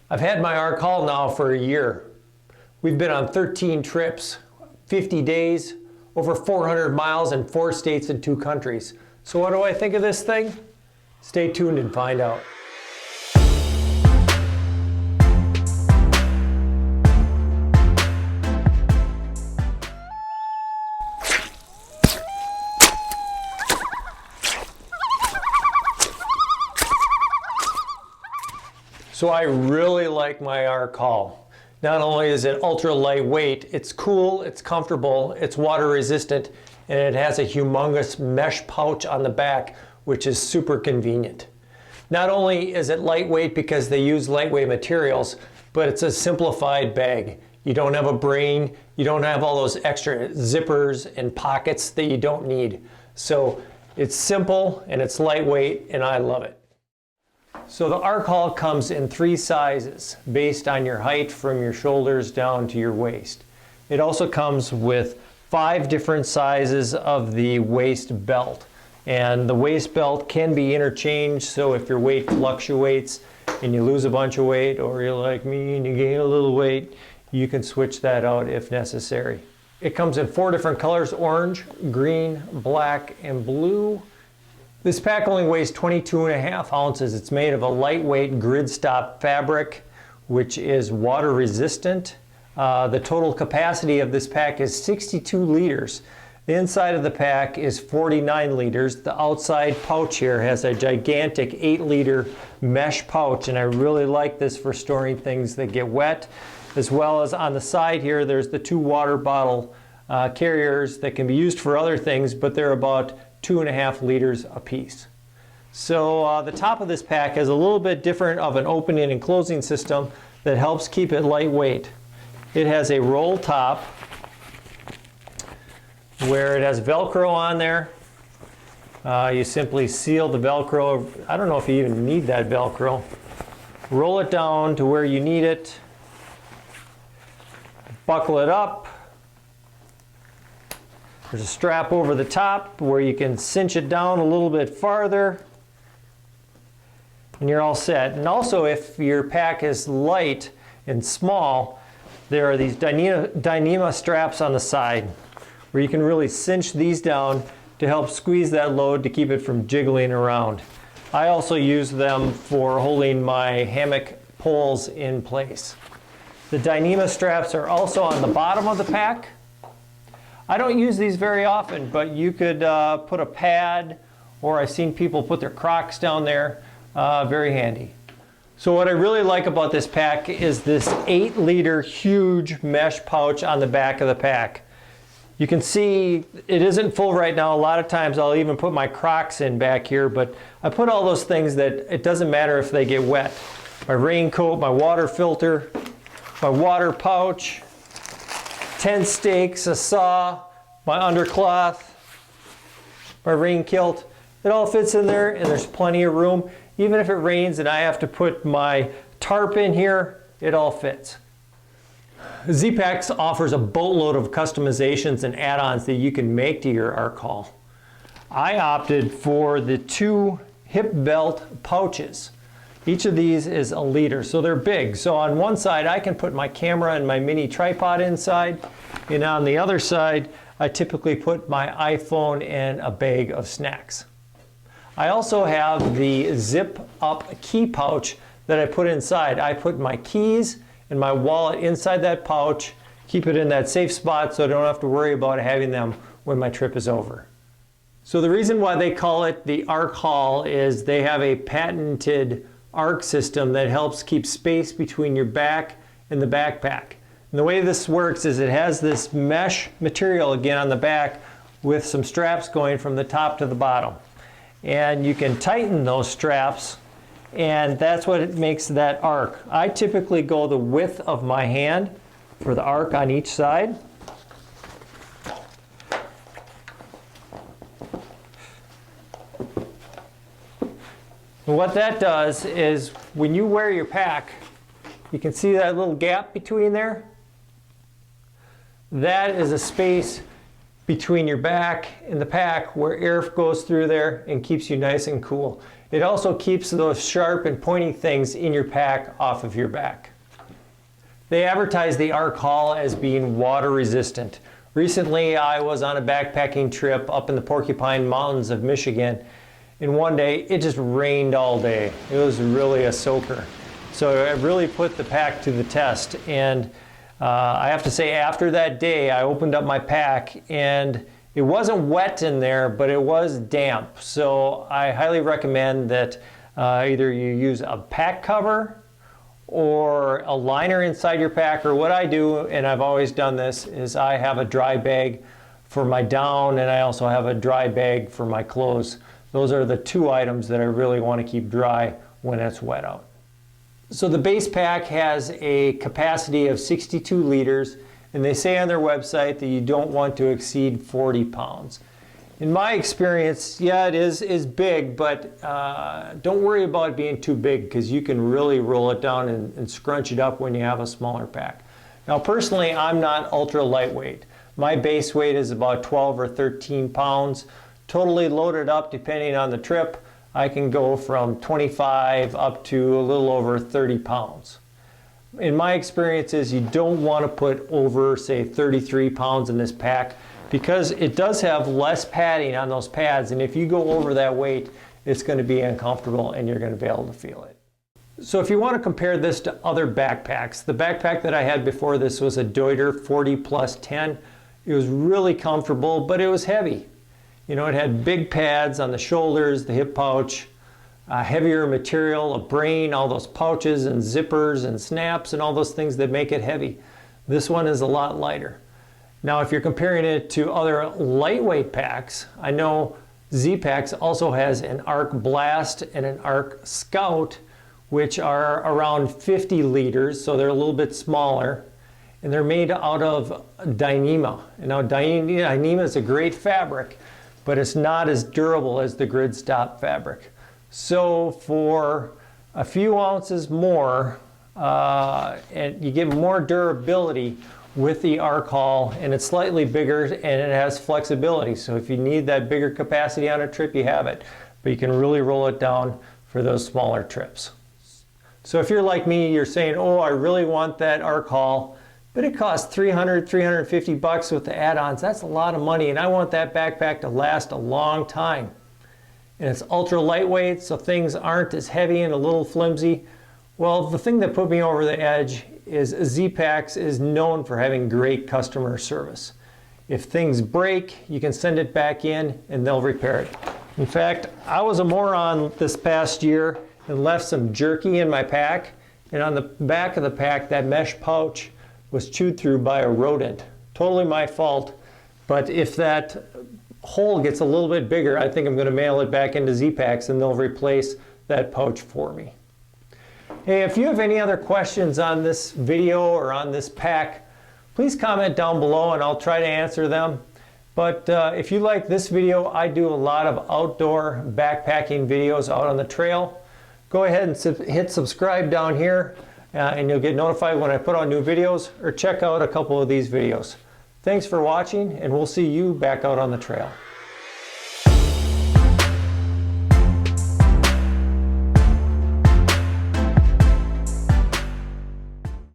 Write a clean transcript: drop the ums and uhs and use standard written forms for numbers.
I've had my Arc Haul now for a year. We've been on 13 trips, 50 days, over 400 miles in 4 states and 2 countries. So what do I think of this thing? Stay tuned and find out. So I really like my Arc Haul. Not only is it ultra lightweight, it's cool, it's comfortable, it's water resistant, and it has a humongous mesh pouch on the back, which is super convenient. Not only is it lightweight because they use lightweight materials, but it's a simplified bag. You don't have a brain, you don't have all those extra zippers and pockets that you don't need. So it's simple and it's lightweight, and I love it. So the Arc Haul comes in 3 sizes based on your height from your shoulders down to your waist. It also comes with 5 different sizes of the waist belt. And the waist belt can be interchanged, so if your weight fluctuates and you lose a bunch of weight, or you're like me and you gain a little weight, you can switch that out if necessary. It comes in 4 different colors: orange, green, black, and blue. This pack only weighs 22.5 ounces. It's made of a lightweight grid stop fabric, which is water resistant. The total capacity of this pack is 62 liters. The inside of the pack is 49 liters. The outside pouch here has a gigantic 8-liter mesh pouch, and I really like this for storing things that get wet. As well as on the side here, there's the 2 water bottle carriers that can be used for other things, but they're about 2.5 liters a piece. So the top of this pack has a little bit different of an opening and closing system that helps keep it lightweight. It has a roll top where it has Velcro on there. You simply seal the Velcro. I don't know if you even need that Velcro. Roll it down to where you need it. Buckle it up. There's a strap over the top where you can cinch it down a little bit farther, and you're all set. And also, if your pack is light and small, there are these Dyneema straps on the side where you can really cinch these down to help squeeze that load to keep it from jiggling around. I also use them for holding my hammock poles in place. The Dyneema straps are also on the bottom of the pack. I don't use these very often, but you could put a pad, or I've seen people put their Crocs down there. Very handy. So what I really like about this pack is this 8-liter huge mesh pouch on the back of the pack. You can see it isn't full right now. A lot of times I'll even put my Crocs in back here, but I put all those things that it doesn't matter if they get wet. My raincoat, my water filter, my water pouch, tent stakes, a saw, my undercloth, my rain kilt. It all fits in there, and there's plenty of room. Even if it rains and I have to put my tarp in here, it all fits. Zpacks offers a boatload of customizations and add-ons that you can make to your Arc Haul. I opted for the 2 hip belt pouches. Each of these is a liter, so they're big. So on one side, I can put my camera and my mini tripod inside, and on the other side, I typically put my iPhone and a bag of snacks. I also have the zip-up key pouch that I put inside. I put my keys and my wallet inside that pouch, keep it in that safe spot so I don't have to worry about having them when my trip is over. So the reason why they call it the Arc Haul is they have a patented arc system that helps keep space between your back and the backpack. And the way this works is it has this mesh material again on the back with some straps going from the top to the bottom. And you can tighten those straps, and that's what makes that arc. I typically go the width of my hand for the arc on each side. And what that does is when you wear your pack, you can see that little gap between there. That is a space between your back and the pack where air goes through there and keeps you nice and cool. It also keeps those sharp and pointy things in your pack off of your back. They advertise the Arc Haul as being water resistant. Recently, I was on a backpacking trip up in the Porcupine Mountains of Michigan, and one day it just rained all day. It was really a soaker. So it really put the pack to the test. And I have to say, after that day, I opened up my pack and it wasn't wet in there, but it was damp. So I highly recommend that either you use a pack cover or a liner inside your pack, or what I do, and I've always done this, is I have a dry bag for my down and I also have a dry bag for my clothes. Those are the two items that I really want to keep dry when it's wet out. So the base pack has a capacity of 62 liters, and they say on their website that you don't want to exceed 40 pounds. In my experience, yeah, it is big, but don't worry about it being too big, because you can really roll it down and scrunch it up when you have a smaller pack. Now personally, I'm not ultra lightweight. My base weight is about 12 or 13 pounds. Totally loaded up, depending on the trip, I can go from 25 up to a little over 30 pounds. In my experiences, you don't want to put over, say, 33 pounds in this pack, because it does have less padding on those pads, and if you go over that weight, it's going to be uncomfortable and you're going to be able to feel it. So if you want to compare this to other backpacks, the backpack that I had before this was a Deuter 40 plus 10. It was really comfortable, but it was heavy. You know, it had big pads on the shoulders, the hip pouch, heavier material, a brain, all those pouches and zippers and snaps and all those things that make it heavy. This one is a lot lighter. Now, if you're comparing it to other lightweight packs, I know Zpacks also has an Arc Blast and an Arc Scout, which are around 50 liters, so they're a little bit smaller. And they're made out of Dyneema. And now Dyneema is a great fabric, but it's not as durable as the grid stop fabric. So for a few ounces more, and you get more durability with the Arc Haul, and it's slightly bigger and it has flexibility. So if you need that bigger capacity on a trip, you have it, but you can really roll it down for those smaller trips. So if you're like me, you're saying, oh, I really want that Arc Haul, but it costs $300, $350 with the add-ons. That's a lot of money, and I want that backpack to last a long time. And it's ultra lightweight, so things aren't as heavy and a little flimsy. Well, the thing that put me over the edge is Zpacks is known for having great customer service. If things break, you can send it back in and they'll repair it. In fact, I was a moron this past year and left some jerky in my pack, and on the back of the pack, that mesh pouch was chewed through by a rodent. Totally my fault, but if that hole gets a little bit bigger, I think I'm going to mail it back into Zpacks and they'll replace that pouch for me. Hey, if you have any other questions on this video or on this pack, please comment down below and I'll try to answer them. But if you like this video, I do a lot of outdoor backpacking videos out on the trail. Go ahead and hit subscribe down here and you'll get notified when I put on new videos, or check out a couple of these videos. Thanks for watching, and we'll see you back out on the trail.